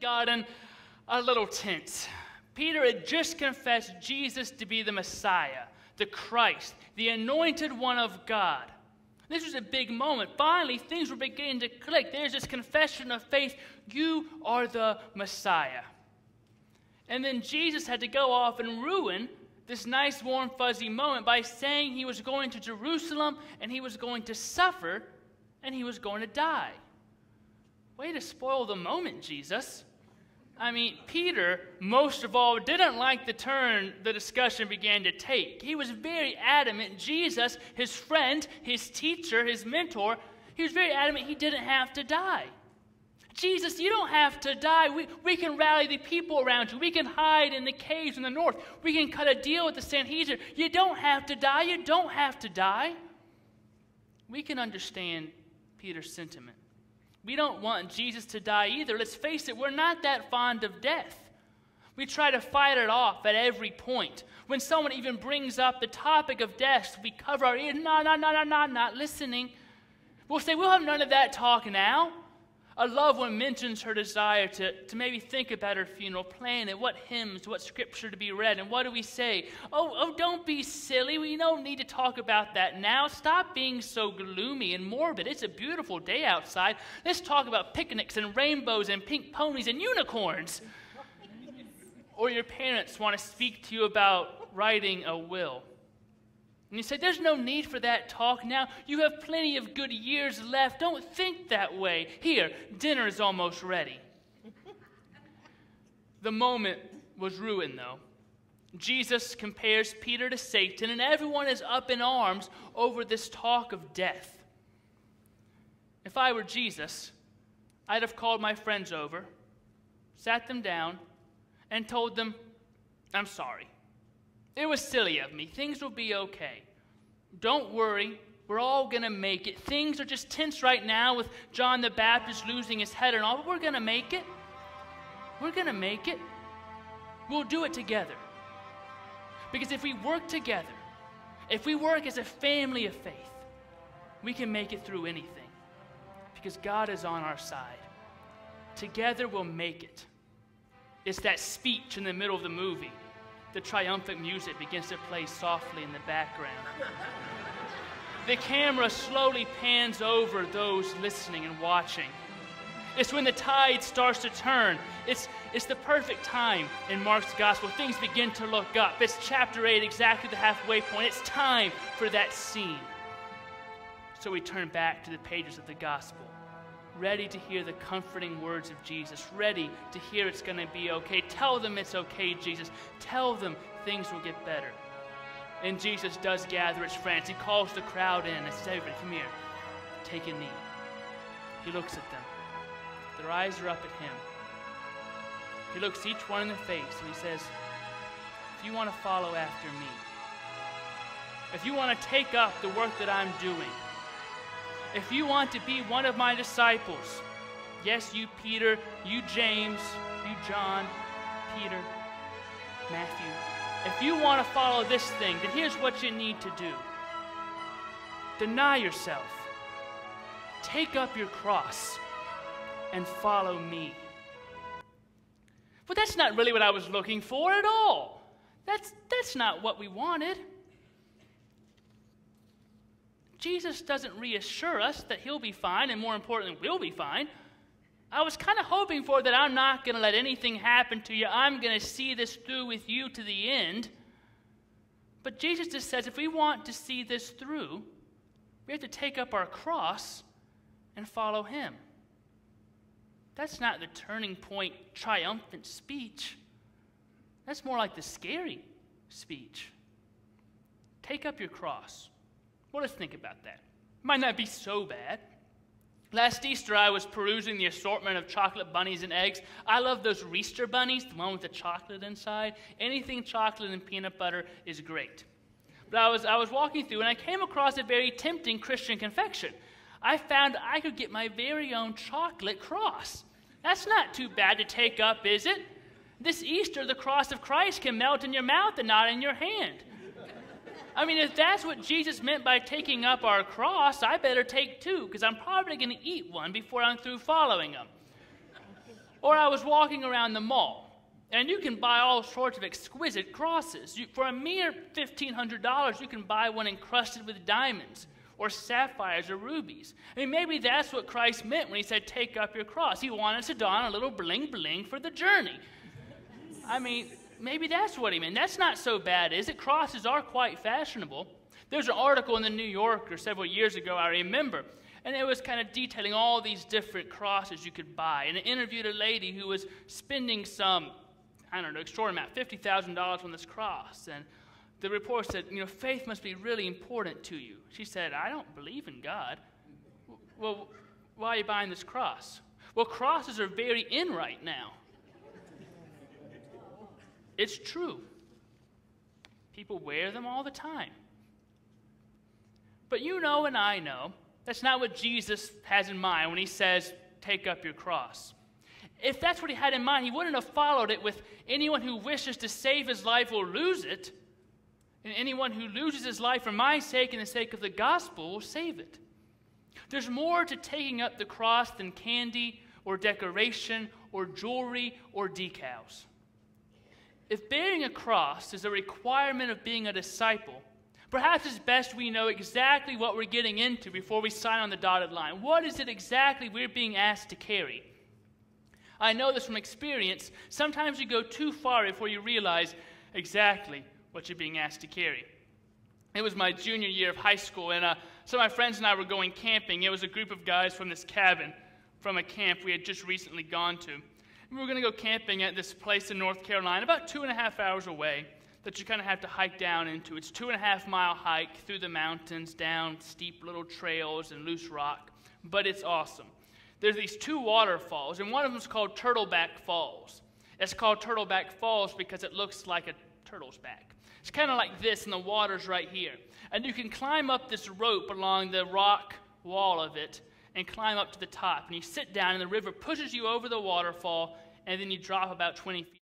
Gotten a little tense. Peter had just confessed Jesus to be the Messiah, the Christ, the anointed one of God. This was a big moment. Finally, things were beginning to click. There's this confession of faith. You are the Messiah. And then Jesus had to go off and ruin this nice, warm, fuzzy moment by saying he was going to Jerusalem and he was going to suffer and he was going to die. Way to spoil the moment, Jesus. I mean, Peter, most of all, didn't like the turn the discussion began to take. He was very adamant. Jesus, his friend, his teacher, his mentor, he was very adamant he didn't have to die. Jesus, you don't have to die. We can rally the people around you. We can hide in the caves in the north. We can cut a deal with the Sanhedrin. You don't have to die. You don't have to die. We can understand Peter's sentiment. We don't want Jesus to die either. Let's face it, we're not that fond of death. We try to fight it off at every point. When someone even brings up the topic of death, we cover our ears. No, not listening. We'll say, we'll have none of that talk now. A loved one mentions her desire to maybe think about her funeral, plan it, what hymns, what scripture to be read, and what do we say? Oh, don't be silly. We don't need to talk about that now. Stop being so gloomy and morbid. It's a beautiful day outside. Let's talk about picnics and rainbows and pink ponies and unicorns. Or your parents want to speak to you about writing a will. And you say, there's no need for that talk now. You have plenty of good years left. Don't think that way. Here, dinner is almost ready. The moment was ruined, though. Jesus compares Peter to Satan, and everyone is up in arms over this talk of death. If I were Jesus, I'd have called my friends over, sat them down, and told them, I'm sorry. It was silly of me. Things will be okay. Don't worry. We're all going to make it. Things are just tense right now with John the Baptist losing his head and all, but we're going to make it. We're going to make it. We'll do it together. Because if we work together, if we work as a family of faith, we can make it through anything. Because God is on our side. Together we'll make it. It's that speech in the middle of the movie. The triumphant music begins to play softly in the background. The camera slowly pans over those listening and watching. It's when the tide starts to turn. It's the perfect time in Mark's gospel. Things begin to look up. It's chapter 8, exactly the halfway point. It's time for that scene. So we turn back to the pages of the gospel, ready to hear the comforting words of Jesus, ready to hear it's going to be okay. Tell them it's okay, Jesus. Tell them things will get better. And Jesus does gather his friends. He calls the crowd in and says, everybody, come here. Take a knee. He looks at them. Their eyes are up at him. He looks each one in the face and he says, if you want to follow after me, if you want to take up the work that I'm doing, if you want to be one of my disciples, yes, you Peter, you James, you John, Peter, Matthew, if you want to follow this thing, then here's what you need to do. Deny yourself. Take up your cross and follow me. But that's not really what I was looking for at all. That's not what we wanted. Jesus doesn't reassure us that he'll be fine, and more importantly, we'll be fine. I was kind of hoping for that I'm not going to let anything happen to you. I'm going to see this through with you to the end. But Jesus just says if we want to see this through, we have to take up our cross and follow him. That's not the turning point, triumphant speech. That's more like the scary speech. Take up your cross. Well, let's think about that. Might not be so bad. Last Easter, I was perusing the assortment of chocolate bunnies and eggs. I love those Reester bunnies, the one with the chocolate inside. Anything chocolate and peanut butter is great. But I was walking through, and I came across a very tempting Christian confection. I found I could get my very own chocolate cross. That's not too bad to take up, is it? This Easter, the cross of Christ can melt in your mouth and not in your hand. I mean, if that's what Jesus meant by taking up our cross, I better take two, because I'm probably going to eat one before I'm through following him. Or I was walking around the mall, and you can buy all sorts of exquisite crosses. For a mere $1,500, you can buy one encrusted with diamonds, or sapphires, or rubies. I mean, maybe that's what Christ meant when he said, take up your cross. He wanted us to don a little bling-bling for the journey. I mean, maybe that's what he meant. That's not so bad, is it? Crosses are quite fashionable. There's an article in the New Yorker several years ago, I remember, and it was kind of detailing all these different crosses you could buy. And it interviewed a lady who was spending some, extraordinary amount, $50,000 on this cross. And the reporter said, faith must be really important to you. She said, I don't believe in God. Well, why are you buying this cross? Well, crosses are very in right now. It's true. People wear them all the time. But you know and I know that's not what Jesus has in mind when he says, take up your cross. If that's what he had in mind, he wouldn't have followed it with anyone who wishes to save his life will lose it. And anyone who loses his life for my sake and the sake of the gospel will save it. There's more to taking up the cross than candy or decoration or jewelry or decals. If bearing a cross is a requirement of being a disciple, perhaps it's best we know exactly what we're getting into before we sign on the dotted line. What is it exactly we're being asked to carry? I know this from experience. Sometimes you go too far before you realize exactly what you're being asked to carry. It was my junior year of high school, and some of my friends and I were going camping. It was a group of guys from this cabin from a camp we had just recently gone to. We were going to go camping at this place in North Carolina, about 2.5 hours away, that you kind of have to hike down into. It's a 2.5-mile hike through the mountains, down steep little trails and loose rock, but it's awesome. There's these two waterfalls, and one of them is called Turtleback Falls. It's called Turtleback Falls because it looks like a turtle's back. It's kind of like this, and the water's right here. And you can climb up this rope along the rock wall of it and climb up to the top. And you sit down, and the river pushes you over the waterfall, and then you drop about 20 feet.